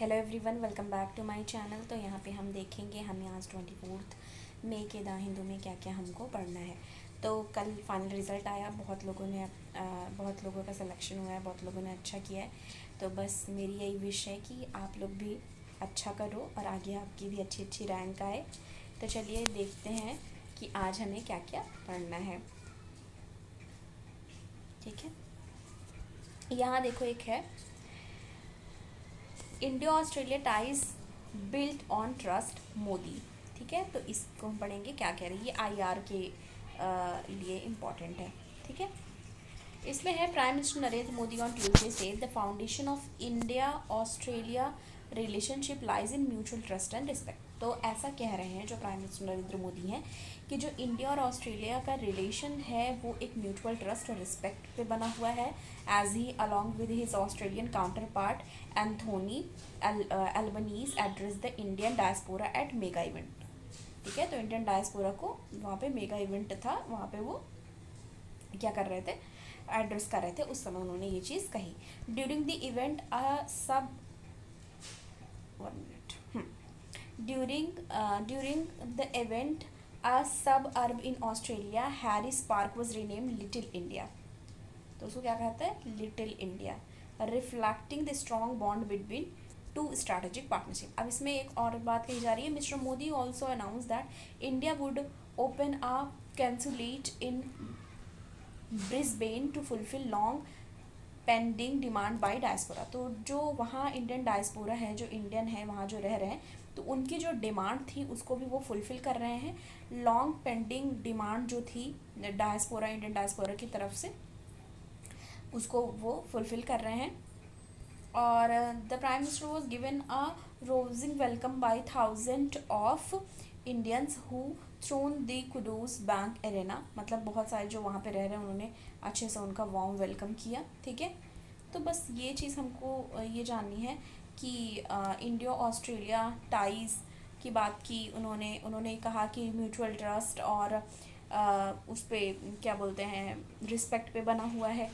Hello everyone, welcome back to my channel. तो यहाँ पे हम देखेंगे हमें आज 24 मई के द हिंदू में क्या क्या हमको पढ़ना है। तो कल फाइनल रिज़ल्ट आया, बहुत लोगों का सिलेक्शन हुआ है, बहुत लोगों ने अच्छा किया है। तो बस मेरी यही विश है कि आप लोग भी अच्छा करो और आगे आपकी भी अच्छी अच्छी रैंक आए। तो चलिए देखते हैं कि आज हमें क्या क्या पढ़ना है। ठीक है, यहाँ देखो एक है India Australia ties built on trust Modi. ठीक है, तो इसको हम पढ़ेंगे क्या कह रही है। ये आईआर के लिए इम्पॉर्टेंट है। ठीक है, इसमें है prime minister Narendra Modi on Tuesday said the foundation of India Australia relationship lies in mutual trust and respect. तो ऐसा कह रहे हैं जो प्राइम मिनिस्टर नरेंद्र मोदी हैं कि जो इंडिया और ऑस्ट्रेलिया का रिलेशन है वो एक म्यूचुअल ट्रस्ट और रिस्पेक्ट पे बना हुआ है। As he along with his Australian counterpart Anthony Albanese address the Indian diaspora at mega event. ठीक है, तो इंडियन डायस्पोरा को वहाँ पे मेगा इवेंट था, वहाँ पे वो क्या कर रहे थे, एड्रेस कर रहे थे। उस समय उन्होंने ये चीज़ कही। ड्यूरिंग द इवेंट सब 1 minute during the event a suburb in Australia Harris Park was renamed Little India। तो उसको क्या कहते हैं, little India, reflecting the strong bond between two strategic partnership. अब इसमें एक और बात कही जा रही है, mister Modi also announce that India would open a consulate in Brisbane to fulfil long pending demand by diaspora. तो जो वहाँ इंडियन डायस्पोरा है, जो इंडियन है वहाँ जो रह रहे हैं, तो उनकी जो डिमांड थी उसको भी वो फुलफ़िल कर रहे हैं। लॉन्ग पेंडिंग डिमांड जो थी डायस्पोरा, इंडियन डायस्पोरा की तरफ से, उसको वो फुलफ़िल कर रहे हैं। और the prime minister was given a rousing welcome by thousand of Indians who throng the Qudos Bank Arena. मतलब बहुत सारे जो वहाँ पे रह रहे हैं उन्होंने अच्छे से उनका वार्म वेलकम किया। ठीक है, तो बस ये चीज़ हमको ये जाननी है कि इंडिया ऑस्ट्रेलिया टाइज़ की बात की उन्होंने कहा कि म्यूचुअल ट्रस्ट और उस पे क्या बोलते हैं, रिस्पेक्ट पे बना हुआ है।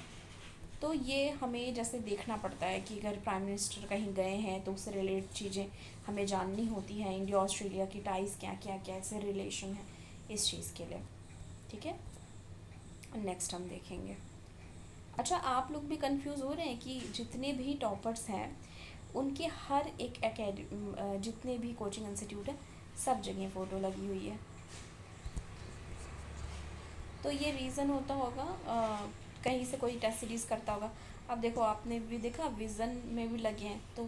तो ये हमें जैसे देखना पड़ता है कि अगर प्राइम मिनिस्टर कहीं गए हैं तो उससे रिलेटेड चीज़ें हमें जाननी होती हैं। इंडिया ऑस्ट्रेलिया की टाइज़ क्या क्या कैसे रिलेशन है इस चीज़ के लिए। ठीक है, नेक्स्ट हम देखेंगे। अच्छा, आप लोग भी कंफ्यूज हो रहे हैं कि जितने भी टॉपर्स हैं उनके हर एक जितने भी कोचिंग इंस्टीट्यूट है सब जगह फ़ोटो लगी हुई है। तो ये रीज़न होता होगा कहीं से कोई टेस्ट सीरीज़ करता होगा। अब देखो, आपने भी देखा विज़न में भी लगे हैं, तो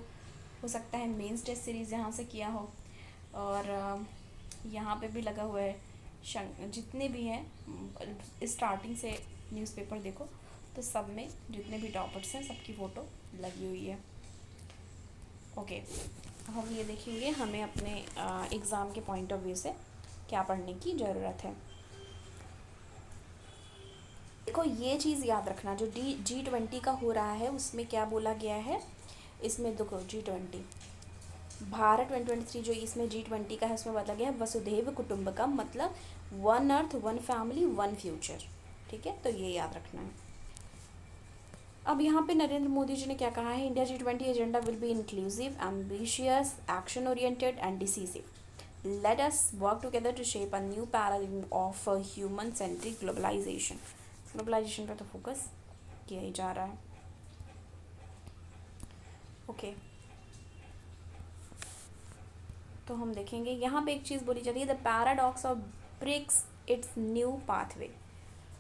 हो सकता है मेंस टेस्ट सीरीज़ यहाँ से किया हो। और यहाँ पे भी लगा हुआ है। जितने भी हैं स्टार्टिंग से न्यूज़पेपर देखो तो सब में जितने भी टॉपर्स हैं सबकी फ़ोटो लगी हुई है। ओके, हम ये देखेंगे हमें अपने एग्ज़ाम के पॉइंट ऑफ व्यू से क्या पढ़ने की ज़रूरत है। देखो, ये चीज़ याद रखना, जो G20 का हो रहा है उसमें क्या बोला गया है। इसमें देखो G20 भारत 2023 जो इसमें G20 का है उसमें बोला गया है वसुधैव कुटुंबकम, मतलब one earth one family one future. ठीक है, तो ये याद रखना है। अब यहाँ पे नरेंद्र मोदी जी ने क्या कहा है, India G20 agenda will be inclusive, ambitious, action oriented and decisive. Let us work together to shape a new paradigm of human centric globalisation. Globalisation पे तो फोकस किया ही जा रहा है। ओके, तो हम देखेंगे यहाँ पे एक चीज़ बोली जा रही है, the paradox of BRICS it's new pathway.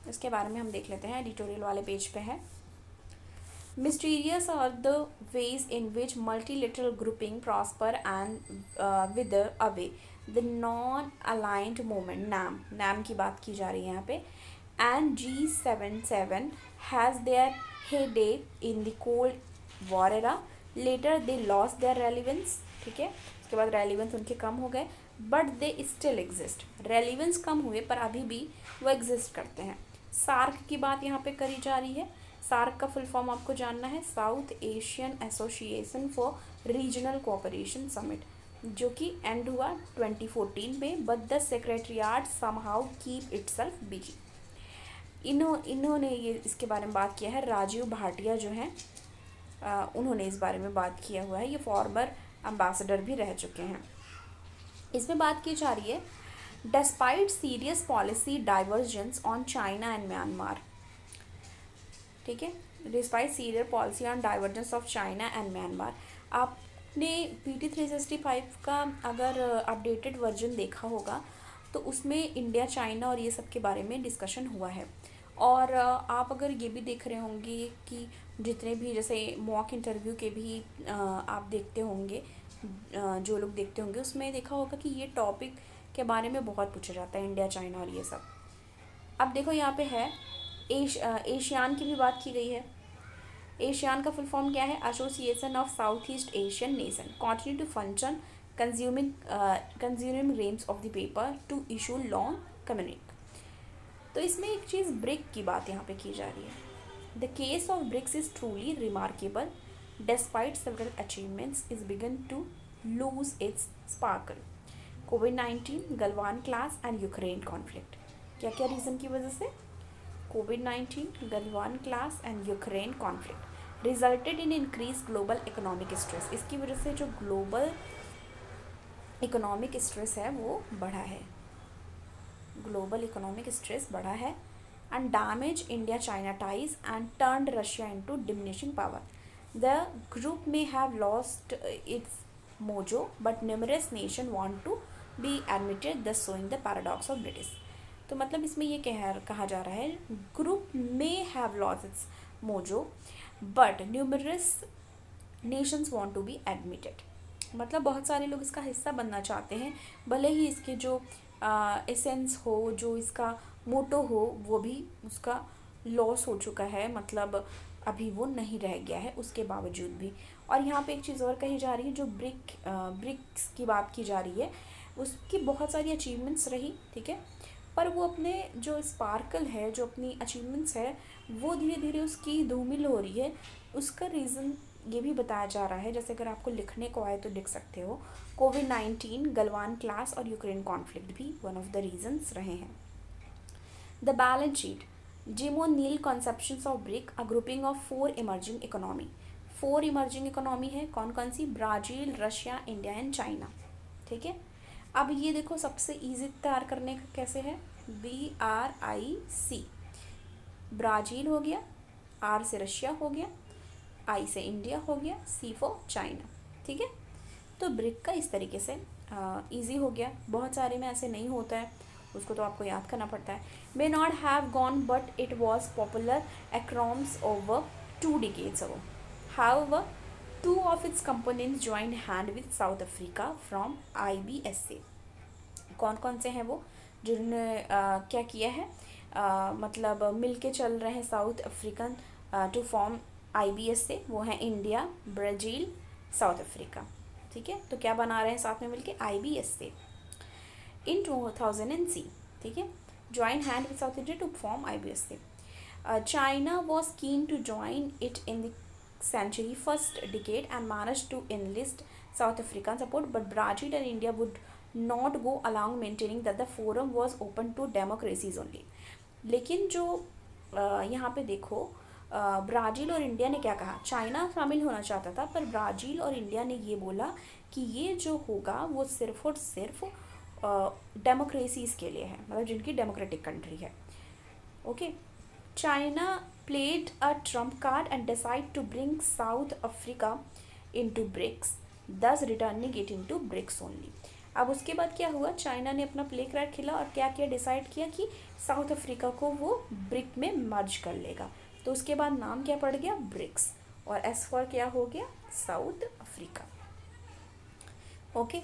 इसके बारे में हम देख लेते हैं, एडिटोरियल वाले पेज पे है। Mysterious are the ways in which multilateral grouping prosper and wither away. The non-aligned movement NAM की बात की जा रही है यहाँ पे, and G77 has their heyday in the Cold War era. Later they lost their relevance. ठीक है, उसके बाद रेलिवेंस उनके कम हो गए, but they still exist. Relevance कम हुए पर अभी भी वो एग्जिस्ट करते हैं। सार्क की बात यहाँ पे करी जा रही है। सार्क का फुल फॉर्म आपको जानना है, south Asian association for regional cooperation summit, जो कि एंड हुआ 2014 में, but the secretariat somehow keep itself busy. इन्होंने ये इसके बारे में बात किया है, राजीव भाटिया जो हैं उन्होंने इस बारे में बात किया हुआ है। ये फॉर्मर एम्बेसडर भी रह चुके हैं। इसमें बात की जा रही है despite serious policy divergence on China and Myanmar, ठीक है, despite serious policy on divergence of China and Myanmar. आपने PT365 का अगर अपडेटेड वर्जन देखा होगा तो उसमें इंडिया चाइना और ये सब के बारे में डिस्कशन हुआ है। और आप अगर ये भी देख रहे होंगे कि जितने भी जैसे मॉक इंटरव्यू के भी आप देखते होंगे, जो लोग देखते होंगे उसमें देखा होगा कि ये टॉपिक के बारे में बहुत पूछा जाता है, इंडिया चाइना और ये सब। अब देखो यहाँ पे है एशियान की भी बात की गई है। एशियान का फुल फॉर्म क्या है? Association of South East Asian Nation continue to function consuming reams of the paper to issue long communique. तो इसमें एक चीज़ ब्रिक की बात यहाँ पे की जा रही है। The case of BRICS is truly remarkable despite several achievements is begin to lose its sparkle. कोविड-19, Galwan clash and Ukraine conflict. क्या क्या रीज़न की वजह से? कोविड-19, Galwan clash and Ukraine conflict resulted in increase global economic stress. इसकी वजह से जो ग्लोबल इकोनॉमिक स्ट्रेस है वो बढ़ा है, ग्लोबल इकोनॉमिक स्ट्रेस बढ़ा है and damage India China ties and turned Russia into diminishing power. The group में have lost its mojo but numerous nation want to be admitted the showing the paradox of British. तो मतलब इसमें ये कहा जा रहा है ग्रुप में have lost its mojo but numerous nations want to be admitted. मतलब बहुत सारे लोग इसका हिस्सा बनना चाहते हैं, भले ही इसके जो एसेंस हो, जो इसका मोटो हो, वो भी उसका लॉस हो चुका है, मतलब अभी वो नहीं रह गया है उसके बावजूद भी। और यहाँ पे एक चीज़ और कही जा रही है, जो ब्रिक्स की बात की जा रही है उसकी बहुत सारी अचीवमेंट्स रही, ठीक है, पर वो अपने जो स्पार्कल है, जो अपनी अचीवमेंट्स है, वो धीरे धीरे उसकी धूमिल हो रही है। उसका रीज़न ये भी बताया जा रहा है, जैसे अगर आपको लिखने को आए तो लिख सकते हो, कोविड-19, गलवान क्लास और यूक्रेन कॉन्फ्लिक्ट भी वन ऑफ द रीजंस रहे हैं। The balance sheet, Jim O'Neill conceptions of BRIC, a grouping of 4 emerging economy. 4 emerging economy है, कौन कौन सी? Brazil, Russia, India and China, ठीक है। अब ये देखो सबसे इजी तैयार करने का कैसे है, BRIC, ब्राज़ील हो गया, R से रशिया हो गया, I से इंडिया हो गया, C फॉर चाइना, ठीक है। तो ब्रिक का इस तरीके से इजी हो गया, बहुत सारे में ऐसे नहीं होता है, उसको तो आपको याद करना पड़ता है। May not have gone but it was popular across over 2 decades ago. However, 2 of its components joined hand with South Africa from IBSA. कौन कौन से हैं वो जिन्होंने क्या किया है, मतलब मिल के चल रहे हैं South African to form IBSA, वो हैं इंडिया, ब्राज़ील, साउथ अफ्रीका, ठीक है। तो क्या बना रहे हैं साथ में मिलके? IBSA इन 2000 ठीक है, join hand with South India to form IBSA. China was keen to join it in the century first decade and managed to enlist South African support, but Brazil and India would not go along, maintaining that the forum was open to democracies only. लेकिन जो यहाँ पे देखो, Brazil और India ने क्या कहा, China शामिल होना चाहता था, पर ब्राज़ील और इंडिया ने ये बोला कि ये जो होगा वो सिर्फ और सिर्फ डेमोक्रेसीज़ के लिए है, मतलब जिनकी डेमोक्रेटिक कंट्री है, okay. China played a trump card and decided to bring South Africa into BRICS, thus returning it into BRICS only. अब उसके बाद क्या हुआ, चाइना ने अपना प्ले कार्ड खेला और क्या किया, डिसाइड किया कि साउथ अफ्रीका को वो ब्रिक में मर्ज कर लेगा, तो उसके बाद नाम क्या पड़ गया, ब्रिक्स, और एस फॉर क्या हो गया, साउथ अफ्रीका, ओके।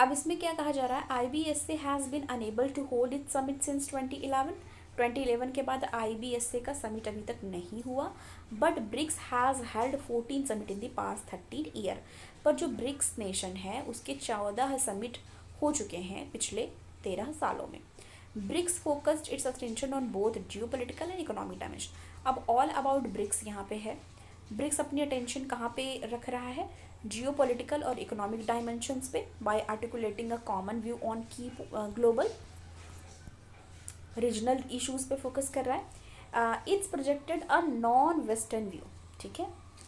अब इसमें क्या कहा जा रहा है, IBSA has been unable to hold it summit since 2011 के बाद IBSA का समिट अभी तक नहीं हुआ, but BRICS has held 14 summit in the past 13 year. पर जो ब्रिक्स नेशन है उसके 14 समिट हो चुके हैं पिछले 13 सालों में। BRICS focused its attention on both geopolitical and economic dimension. अब ऑल अबाउट ब्रिक्स यहाँ पे है, ब्रिक्स अपनी अटेंशन कहाँ पे रख रहा है, जियोपॉलिटिकल और इकोनॉमिक डायमेंशंस पे, by articulating a common view on key global regional issues पे फोकस कर रहा है। It's projected a non western view, ठीक है,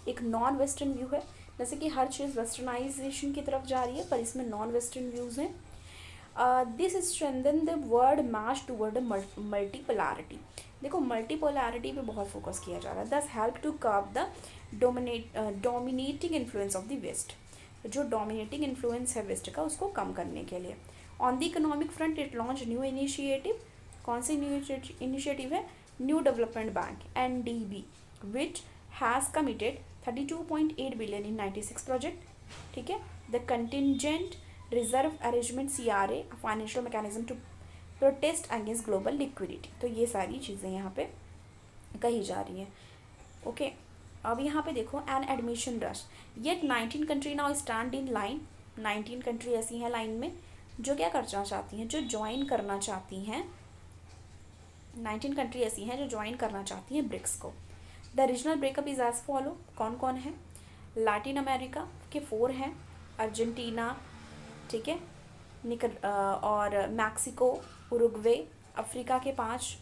एक नॉन वेस्टर्न व्यू है, जैसे कि हर चीज़ वेस्टर्नाइजेशन की तरफ जा रही है, पर इसमें नॉन वेस्टर्न व्यूज़ हैं. This strengthen the world march toward multipolarity. देखो मल्टीपोलैरिटी पे बहुत फोकस किया जा रहा है. This help to curb the dominating influence of the west. जो डोमिनेटिंग इन्फ्लुएंस है वेस्ट का, उसको कम करने के लिए. On the economic front it launch new initiative. कौन सी न्यू इनिशिएटिव है? New development bank NDB which has committed 32.8 billion in 96 project. ठीक है. The contingent reserve arrangement CRA financial mechanism to protest against global liquidity. तो ये सारी चीज़ें यहाँ पे कही जा रही हैं. ओके. अब यहाँ पे देखो an admission rush. Yet 19 country now stand in line. 19 country ऐसी हैं लाइन में जो क्या करना चाहती हैं, जो ज्वाइन करना चाहती हैं. 19 कंट्री ऐसी हैं जो ज्वाइन करना चाहती हैं ब्रिक्स को. The regional breakup is as follow. कौन कौन है? लैटिन अमेरिका के 4 हैं. अर्जेंटीना, ठीक है, और मैक्सिको, उरुग्वे. अफ्रीका के 5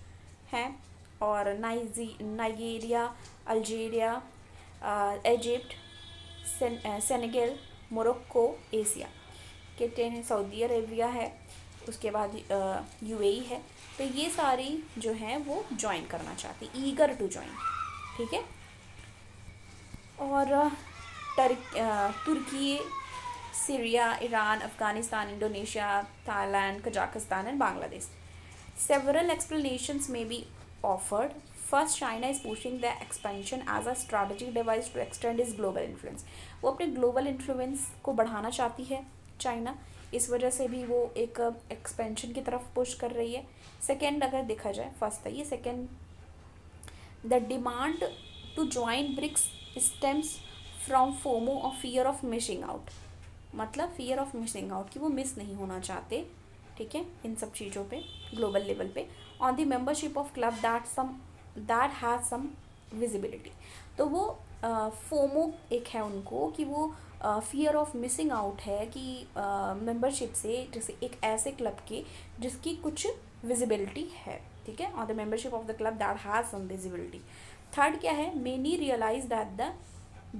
हैं. और Nigeria, Algeria, Egypt, Senegal, Morocco. Asia के 10 हैं. सऊदी अरेबिया है. उसके बाद UAE है. तो ये सारी जो हैं वो ज्वाइन करना चाहती, ईगर टू ज्वाइन. ठीक है. और तुर्की, Syria, Iran, Afghanistan, Indonesia, Thailand, Kazakhstan and Bangladesh. Several explanations may be offered. First, China is pushing the expansion as a strategic device to extend its global influence. वो अपने global influence को बढ़ाना चाहती है चाइना. इस वजह से भी वो एक एक्सपेंशन की तरफ पुश कर रही है. सेकेंड अगर देखा जाए, फर्स्ट है ये, second the demand to join BRICS stems from FOMO और फियर ऑफ मिसिंग आउट. मतलब फियर ऑफ मिसिंग आउट, कि वो मिस नहीं होना चाहते. ठीक है, इन सब चीज़ों पे ग्लोबल लेवल पे. On the membership of club that has some visibility. तो वो फोमो एक है उनको, कि वो फियर ऑफ मिसिंग आउट है कि मेंबरशिप से, जैसे एक ऐसे क्लब के जिसकी कुछ विजिबिलिटी है. ठीक है. On the membership of the club that has some visibility. Third क्या है? Many realise that the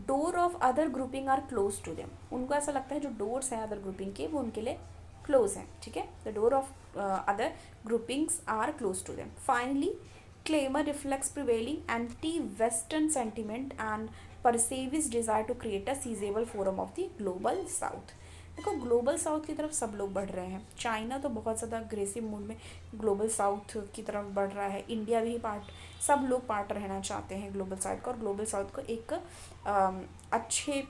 door of other grouping are close to them. उनको ऐसा लगता है जो डोर्स हैं अदर ग्रुपिंग के, वो उनके लिए क्लोज हैं. ठीक है. The door of other groupings are close to them. Finally, claimer reflects prevailing anti-Western sentiment and perceives desire to create a seizable forum of the global South. देखो global south की तरफ सब लोग बढ़ रहे हैं. चाइना तो बहुत ज़्यादा अग्रेसिव मूड में ग्लोबल साउथ की तरफ बढ़ रहा है. इंडिया भी सब लोग पार्ट रहना चाहते हैं ग्लोबल साउथ को, और ग्लोबल साउथ को एक अच्छे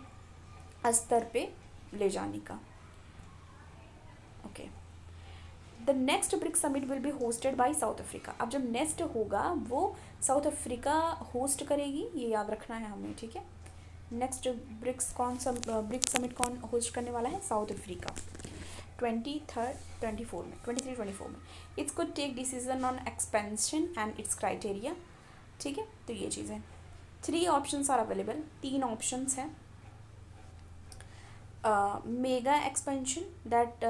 स्तर पे ले जाने का. Okay. The next BRICS summit will be hosted by South Africa. अब जब नेक्स्ट होगा वो साउथ अफ्रीका होस्ट करेगी, ये याद रखना है हमें. ठीक है. नेक्स्ट ब्रिक्स समिट कौन होस्ट करने वाला है? South Africa. 23-24 में. It's could take decision on expansion and its criteria. ठीक है. तो ये चीज़ें 3 ऑप्शंस आर अवेलेबल. 3 ऑप्शंस हैं. Mega expansion that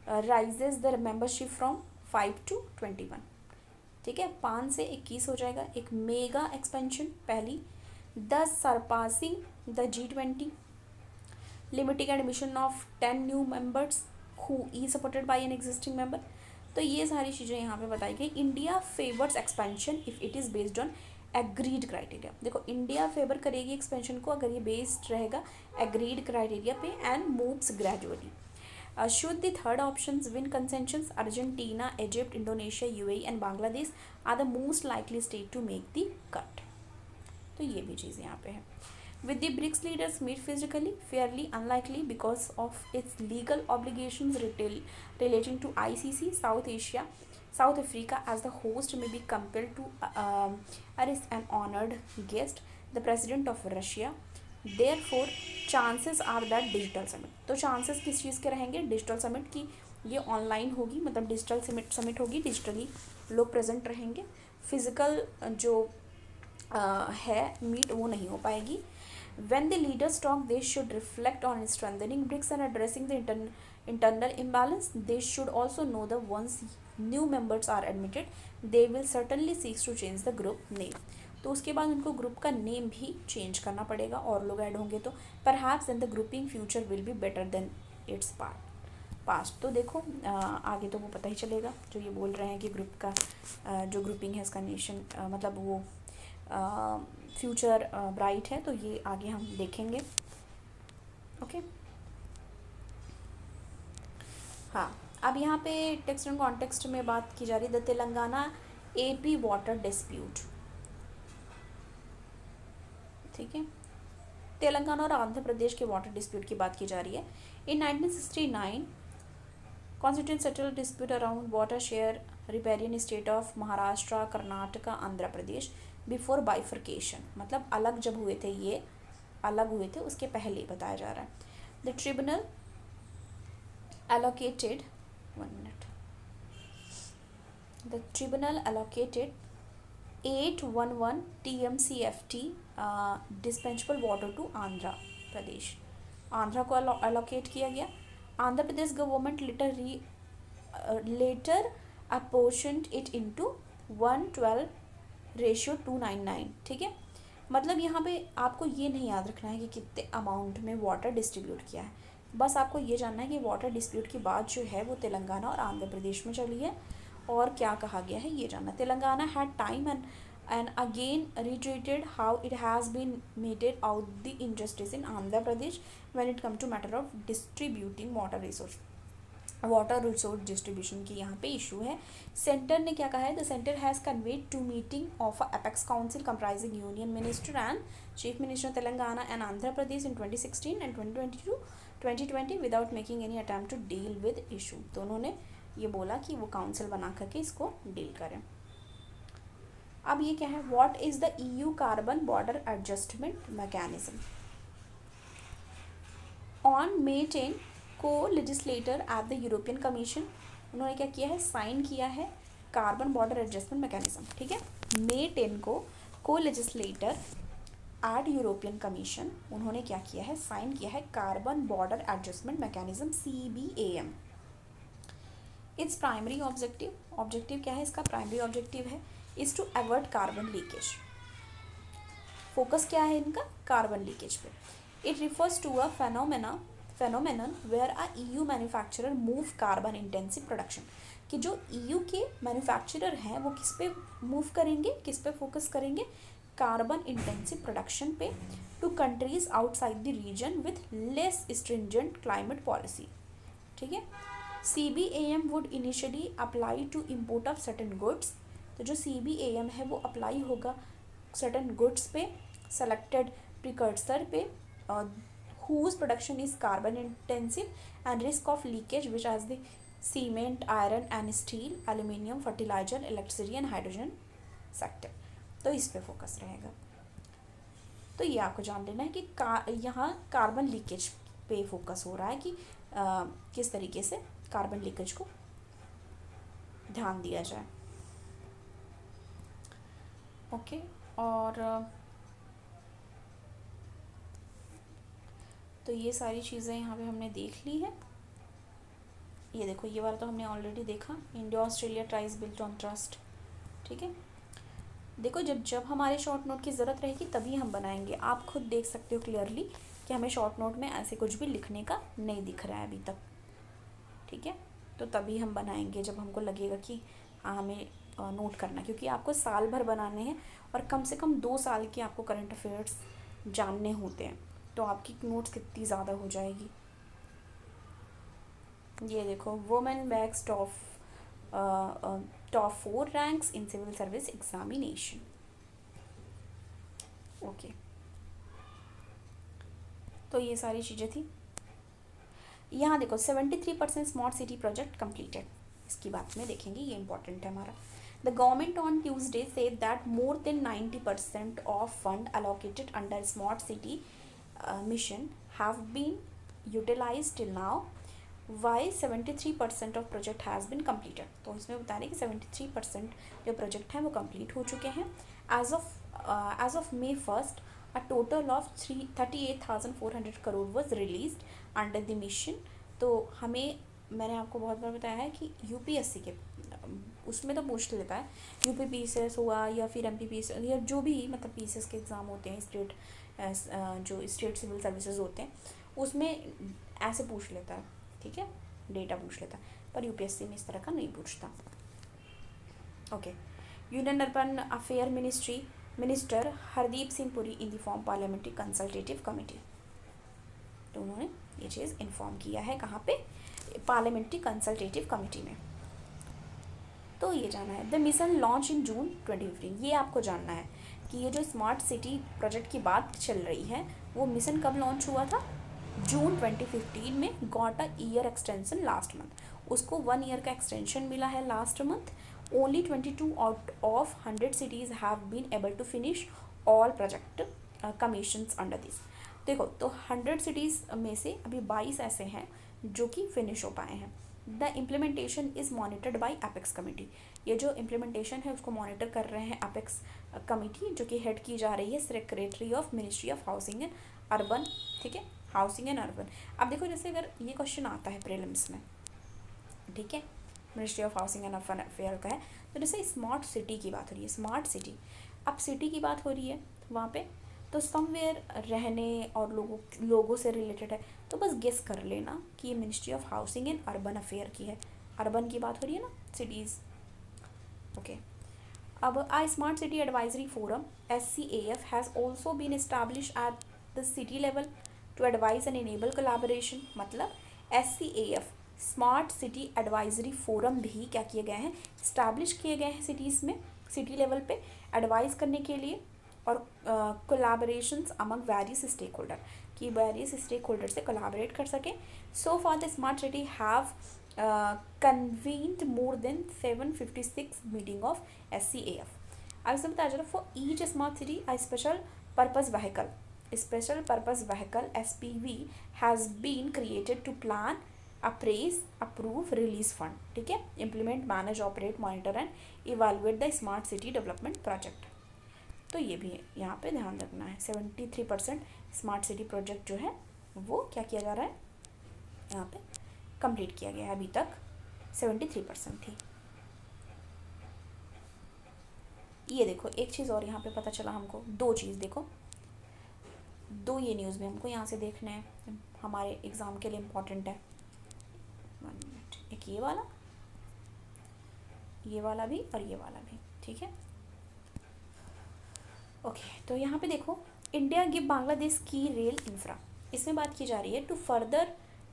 raises the membership from 5 to 21. ठीक है. 5 से 21 हो जाएगा. एक मेगा एक्सपेंशन पहली. 10 surpassing the G20. Limiting admission of 10 new members who E supported by an existing member. तो ये सारी चीज़ें यहाँ पे बताई गई. India favours expansion if it is based on agreed criteria. देखो इंडिया फेवर करेगी एक्सपेंशन को अगर ये बेस्ड रहेगा एग्रीड क्राइटेरिया पे and moves gradually. Should the third options win consensus, Argentina, Egypt, Indonesia, UAE and Bangladesh are the most likely state to make the cut. तो ये भी चीज़ यहाँ पे है. With the BRICS leaders meet physically, fairly unlikely because of its legal obligations relating to ICC. South Africa as the host may be compelled to arrest an honored guest, the president of Russia. Therefore, chances are that digital summit. तो chances किस चीज़ के रहेंगे? Digital summit की. ये online होगी, मतलब digital summit होगी, digitally लोग प्रेजेंट रहेंगे. फिजिकल जो है मीट वो नहीं हो पाएगी. When the leaders talk, they should reflect on strengthening BRICS and addressing the internal imbalance. They should also know that once new members are admitted, they will certainly seek to change the group name. तो उसके बाद उनको group का name भी change करना पड़ेगा, और लोग ऐड होंगे तो perhaps then the grouping future will be better than its past. तो देखो आगे तो वो पता ही चलेगा, जो ये बोल रहे हैं कि ग्रुप का जो ग्रुपिंग है इसका नेशन मतलब वो फ्यूचर ब्राइट है, तो ये आगे हम देखेंगे। ओके हाँ, अब यहाँ पे टेक्स्ट एंड कॉन्टेक्स्ट में बात की जा रही है the Telangana AP water dispute. ठीक है, तेलंगाना और आंध्र प्रदेश के वाटर डिस्प्यूट की बात की जा रही है। इन 1969 constituent settle dispute around water share riparian state of Maharashtra, Karnataka, Andhra Pradesh before bifurcation. मतलब अलग जब हुए थे, ये अलग हुए थे उसके पहले बताया जा रहा है। The tribunal allocated 1 minute. The tribunal allocated 811 TMCFT dispensable water to Andhra Pradesh. Andhra को allocate किया गया। Andhra Pradesh government later apportioned it into 112:299। ठीक है, मतलब यहाँ पे आपको ये नहीं याद रखना है कि कितने अमाउंट में वाटर डिस्ट्रीब्यूट किया है, बस आपको ये जानना है कि वाटर डिस्प्यूट की बात जो है वो तेलंगाना और आंध्र प्रदेश में चली है, और क्या कहा गया है ये जानना। Telangana had time and again retreated how it has been meted out the injustice in Andhra Pradesh when it come to matter of distributing water resource distribution की यहाँ पे इशू है। सेंटर ने क्या कहा है, the centre has conveyed to meeting of apex council comprising union minister and chief minister Telangana and Andhra Pradesh in 2016 and 2020 without making any attempt to deal with issue. तो उन्होंने ये बोला कि वो काउंसिल बना करके इसको डील करें। अब ये क्या है, what is the EU carbon border adjustment mechanism. On May 10 को legislator at the European commission, उन्होंने क्या किया है, साइन किया है कार्बन बॉर्डर एडजस्टमेंट मैकेनिज्म। ठीक है, May 10 को लेजिस्लेटर एट यूरोपियन कमीशन उन्होंने क्या किया है, साइन किया है carbon border adjustment mechanism CBAM। Its primary objective क्या है, इसका प्राइमरी ऑब्जेक्टिव है is to avoid carbon leakage. Focus क्या है इनका, कार्बन लीकेज पे। It refers to a phenomenon where a EU manufacturer move carbon intensive production, कि जो EU के मैन्युफैक्चरर हैं वो किस पे मूव करेंगे, किस पे फोकस करेंगे, कार्बन इंटेंसिव प्रोडक्शन पे, to countries outside the region with less stringent climate policy. ठीक है, CBAM would initially apply to import of certain goods. तो जो CBAM है वो अप्लाई होगा सर्टेन गुड्स पे, सेलेक्टेड प्रिकर्सर पे, whose production is carbon intensive and risk of leakage which as the cement, iron and steel, aluminium, fertilizer, electricity and hydrogen sector। तो इस पे फोकस रहेगा। तो ये आपको जान लेना है कि यहाँ कार्बन लीकेज पे फोकस हो रहा है कि किस तरीके से कार्बन लीकेज को ध्यान दिया जाए। ओके, और तो ये सारी चीज़ें यहाँ पे हमने देख ली है। ये देखो, ये वाला तो हमने ऑलरेडी देखा, India Australia tries built on trust. ठीक है, देखो जब हमारे शॉर्ट नोट की ज़रूरत रहेगी तभी हम बनाएंगे। आप खुद देख सकते हो क्लियरली कि हमें शॉर्ट नोट में ऐसे कुछ भी लिखने का नहीं दिख रहा है अभी तक। ठीक है, तो तभी हम बनाएंगे जब हमको लगेगा कि हाँ हमें नोट करना, क्योंकि आपको साल भर बनाने हैं और कम से कम 2 साल के आपको करंट अफेयर्स जानने होते हैं, तो आपकी नोट्स कितनी ज़्यादा हो जाएगी। ये देखो, women bags top 4 ranks in civil service examination. Okay, तो ये सारी चीज़ें थी। यहाँ देखो 73% स्मार्ट सिटी प्रोजेक्ट कंप्लीटेड, इसकी बात में देखेंगे, ये इंपॉर्टेंट है हमारा। The government on Tuesday said that more than 90% of fund allocated under smart city mission have been utilized till now, while 73% of project has been completed। तो इसमें बता रहे हैं कि 73% जो प्रोजेक्ट हैं वो कंप्लीट हो चुके हैं। As of May 1st, a total of 38,400 crore was released under the mission। तो मैंने आपको बहुत बार बताया है कि UPSC के उसमें तो पूछ लेता है, यूपी पीसीएस हुआ या फिर एमपी पीसीएस या जो भी मतलब पीसीएस के एग्ज़ाम होते हैं स्टेट, जो स्टेट सिविल सर्विसेज होते हैं उसमें ऐसे पूछ लेता है, ठीक है, डेटा पूछ लेता है, पर यूपीएससी में इस तरह का नहीं पूछता। Okay, union urban affair minister Hardeep Singh Puri in the form parliamentary consultative committee. तो उन्होंने ये चीज़ इन्फॉर्म किया है कहाँ पे, पार्लियामेंट्री कंसल्टेटिव कमेटी में। तो ये जाना है। द मिशन लॉन्च इन जून 2015, ये आपको जानना है कि ये जो स्मार्ट सिटी प्रोजेक्ट की बात चल रही है वो मिशन कब लॉन्च हुआ था, जून 2015 में। Got a year extension last month, उसको 1 ईयर का एक्सटेंशन मिला है last month. Only 22 out of 100 cities have been able to finish all project commissions under this। देखो तो 100 cities में से अभी 22 ऐसे हैं जो कि फिनिश हो पाए हैं। The implementation is monitored by apex committee, ये जो इम्प्लीमेंटेशन है उसको मॉनिटर कर रहे हैं अपेक्स कमेटी, जो कि हेड की जा रही है secretary of ministry of housing and urban, ठीक है, हाउसिंग एंड अर्बन। अब देखो जैसे अगर ये क्वेश्चन आता है प्रीलिम्स में, ठीक है, ministry of housing and urban affair का है, तो जैसे स्मार्ट सिटी की बात हो रही है, स्मार्ट सिटी, अब सिटी की बात हो रही है वहाँ पे, तो समवेयर रहने और लोगों से रिलेटेड है, तो बस गेस कर लेना कि ये ministry of housing and urban affair की है, अर्बन की बात हो रही है ना, सिटीज़। ओके, अब a smart city advisory forum SCAF has also been establish at the city level to advise and enable collaboration. मतलब SCAF smart city advisory forum भी क्या किए गए हैं, इस्टेब्लिश किए गए हैं सिटीज़ में, सिटी लेवल पे एडवाइस करने के लिए और collaborations among various stakeholder, कि वेरियस स्टेक होल्डर से कोलैबोरेट कर सकें। So for the smart city have convened more than 756 meeting of SCAF। अब इसमें बताया जा रहा है for each smart city a special purpose vehicle SPV has been created to plan, appraise, approve, release fund, ठीक है, implement, manage, operate, monitor and evaluate the smart city development project। तो ये भी यहाँ पे ध्यान रखना है। 73% स्मार्ट सिटी प्रोजेक्ट जो है वो क्या किया जा रहा है, यहाँ पे कंप्लीट किया गया है, अभी तक 73% थी। ये देखो एक चीज़ और यहाँ पे पता चला हमको, दो चीज़ देखो, दो ये न्यूज़ भी हमको यहाँ से देखने हैं, हमारे एग्ज़ाम के लिए इम्पोर्टेंट है। 1 मिनट, एक ये वाला भी और ये वाला भी, ठीक है। ओके, तो यहाँ पे देखो, इंडिया गिव बांग्लादेश की रेल इंफ्रा, इसमें बात की जा रही है to further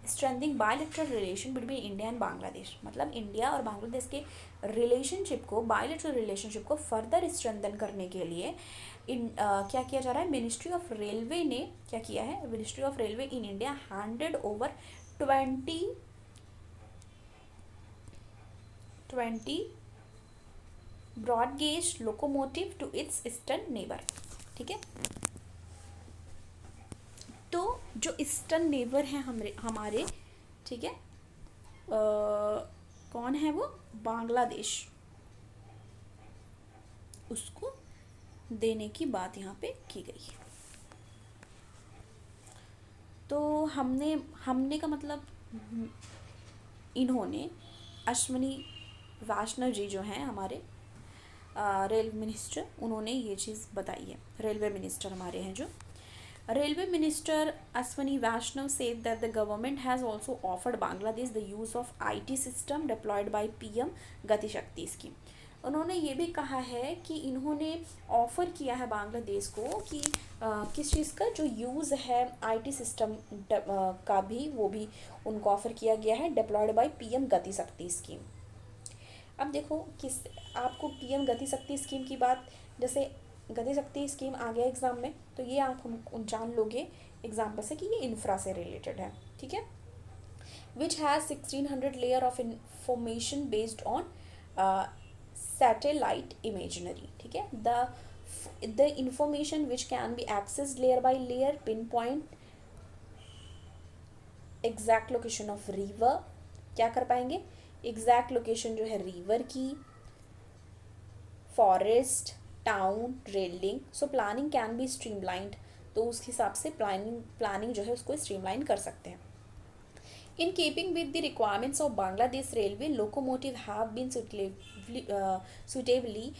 strengthening bilateral relation between India and Bangladesh. मतलब इंडिया और बांग्लादेश के रिलेशनशिप को, बायलैटरल रिलेशनशिप को फर्दर स्ट्रेंथन करने के लिए क्या किया जा रहा है, मिनिस्ट्री ऑफ रेलवे ने क्या किया है, ministry of railway in India handed over 20 broad gauge locomotive to its eastern neighbour, ठीक है। तो जो ईस्टर्न नेबर हैं हमारे, ठीक है, कौन है वो, बांग्लादेश, उसको देने की बात यहाँ पे की गई है। तो हमने का मतलब इन्होंने, अश्विनी वैष्णव जी जो हैं हमारे रेल मिनिस्टर, उन्होंने ये चीज़ बताई है, रेलवे मिनिस्टर हमारे हैं जो, Railway Minister Ashwini Vaishnav said that the government has also offered Bangladesh the use of IT system deployed by PM Gati Shakti scheme। उन्होंने ये भी कहा है कि इन्होंने ऑफ़र किया है बांग्लादेश को कि किस चीज़ का जो यूज़ है IT सिस्टम का भी, वो भी उनको ऑफ़र किया गया है, डिप्लॉयड बाय PM गति शक्ति स्कीम। अब देखो किस, आपको PM गति शक्ति स्कीम की बात, जैसे गति शक्ति स्कीम आ गया एग्जाम में, तो ये आप हम जान लोगे एग्जाम्पल से कि ये इंफ्रा से रिलेटेड है, ठीक है। Which has 1600 layer of information based on satellite imaginary, ठीक है। The information which can be accessed layer by layer, pin point exact location of river, क्या कर पाएंगे, एग्जैक्ट लोकेशन जो है रिवर की, forest, town, rail link. So planning can be streamlined, तो उस हिसाब से प्लानिंग जो है उसको स्ट्रीमलाइन कर सकते हैं। In keeping with the requirements of Bangladesh Railway, locomotives have been suitably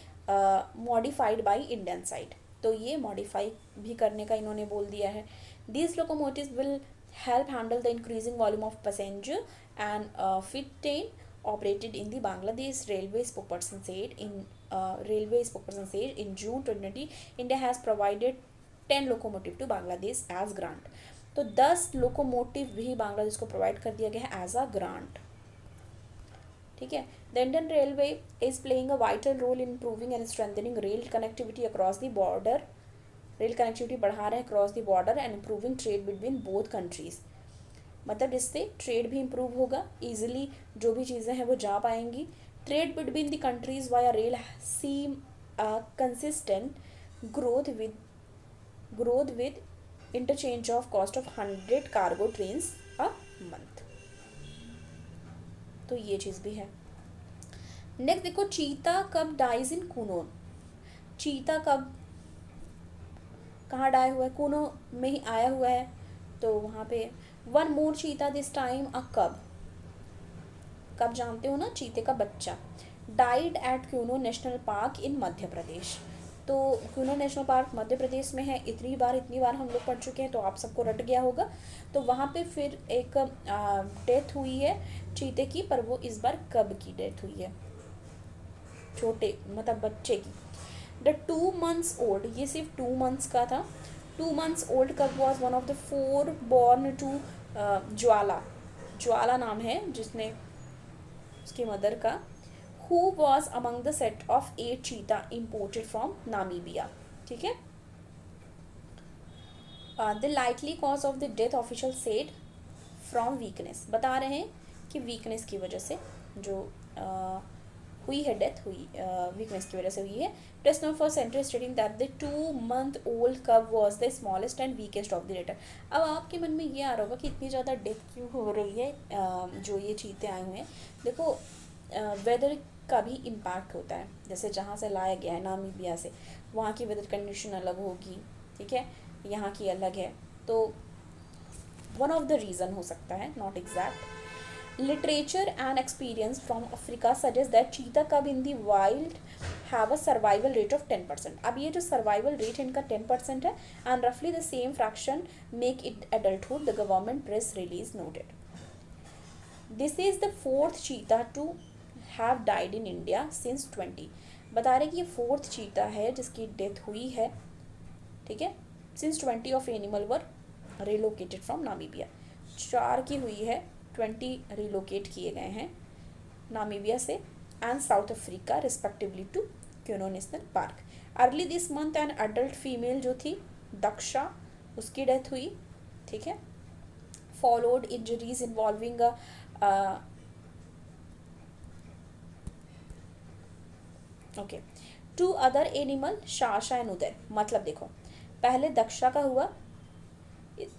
modified by Indian side. तो ये मॉडिफाई भी करने का इन्होंने बोल दिया है. These locomotives will help handle the increasing volume of passenger and fit train operated in the Bangladesh Railway spokesperson said in June 2020 India has provided 10 locomotive to Bangladesh as grant. तो 10 locomotive भी बांग्लादेश को provide कर दिया गया है as a grant. ठीक है. The Indian railway is playing a vital role in improving and strengthening rail connectivity across the border. Rail connectivity बढ़ा रहे हैं across the border and improving trade between both countries. मतलब इससे trade भी improve होगा, easily जो भी चीज़ें हैं वो जा पाएंगी. Trade between the countries via rail seem consistent growth with interchange of cost of 100 cargo trains a month. तो ये चीज़ भी है. नेक्स्ट देखो, चीता कब डाइज इन कूनो. चीता कब कहाँ डाई हुआ है, कूनो में ही आया हुआ है. तो वहाँ पे वन मोर चीता दिस टाइम अ कब जानते हो ना, चीते का बच्चा died at Kuno national park in Madhya Pradesh. तो क्यूनो नेशनल पार्क मध्य प्रदेश में है. इतनी बार हम लोग पढ़ चुके हैं तो आप सबको रट गया होगा. तो वहाँ पे फिर एक डेथ हुई है चीते की, पर वो इस बार कब की डेथ हुई है, छोटे मतलब बच्चे की. द 2 months old, ये सिर्फ 2 months का था. 2 months old कब was one of the 4 born to ज्वाला नाम है जिसने उसकी मदर का, who was among the set of 8 cheetah imported from Namibia. ठीक है. The likely cause of the death official said from weakness. बता रहे हैं कि weakness की वजह से जो हुई है डेथ हुई, वीकनेस की वजह से हुई है. Press note for center stating that the 2-month-old cub was the smallest and weakest of the litter. अब आपके मन में ये आ रहा होगा कि इतनी ज़्यादा डेथ क्यों हो रही है. जो ये चीते आए हुए हैं, देखो वेदर का भी इम्पैक्ट होता है. जैसे जहाँ से लाया गया है नामीबिया से, वहाँ की वेदर कंडीशन अलग होगी. ठीक है, यहाँ की अलग है. तो वन ऑफ द रीज़न हो सकता है, not exact. Literature and experience from Africa suggests that cheetah cub in the wild have a survival rate of 10%. अब ये जो survival rate इनका 10% है and roughly the same fraction make it adulthood, the government press release noted. This is the 4th cheetah to have died in India since 20. बता रहे कि ये 4th cheetah है जिसकी डेथ हुई है. ठीक है, since 20 of animal were relocated from Namibia. 4 की हुई है, 20 रिलोकेट किए गए हैं नामीबिया से and South Africa respectively to Kuno national park. Early this month an adult female जो थी दक्षा, उसकी डेथ हुई. ठीक है, followed injuries involving okay 2 other animal Shasha and Uday. मतलब देखो, पहले दक्षा का हुआ.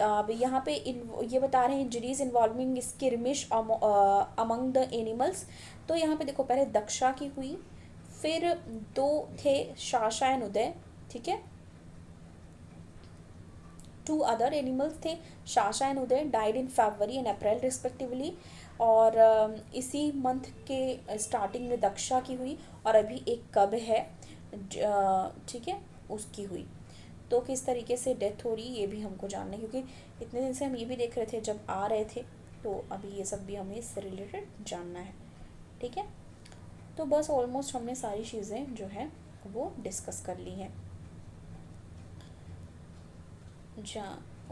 अब यहाँ पे ये बता रहे हैं injuries involving skirmish among the animals. तो यहाँ पे देखो, पहले दक्षा की हुई, फिर 2 थे शाशा एंड उदय. ठीक है, 2 अदर एनिमल्स थे Sasha and Uday, died in February and April respectively. और इसी मंथ के स्टार्टिंग में दक्षा की हुई और अभी एक कब है. ठीक है, उसकी हुई. तो किस तरीके से डेथ हो रही ये भी हमको जानना है, क्योंकि इतने दिन से हम ये भी देख रहे थे जब आ रहे थे. तो अभी ये सब भी हमें इससे रिलेटेड जानना है. ठीक है, तो बस ऑलमोस्ट हमने सारी चीज़ें जो है वो डिस्कस कर ली हैं.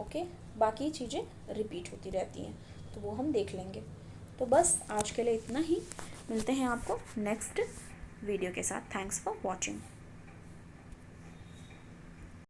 ओके, बाकी चीज़ें रिपीट होती रहती हैं तो वो हम देख लेंगे. तो बस आज के लिए इतना ही. मिलते हैं आपको नेक्स्ट वीडियो के साथ. Thanks for watching.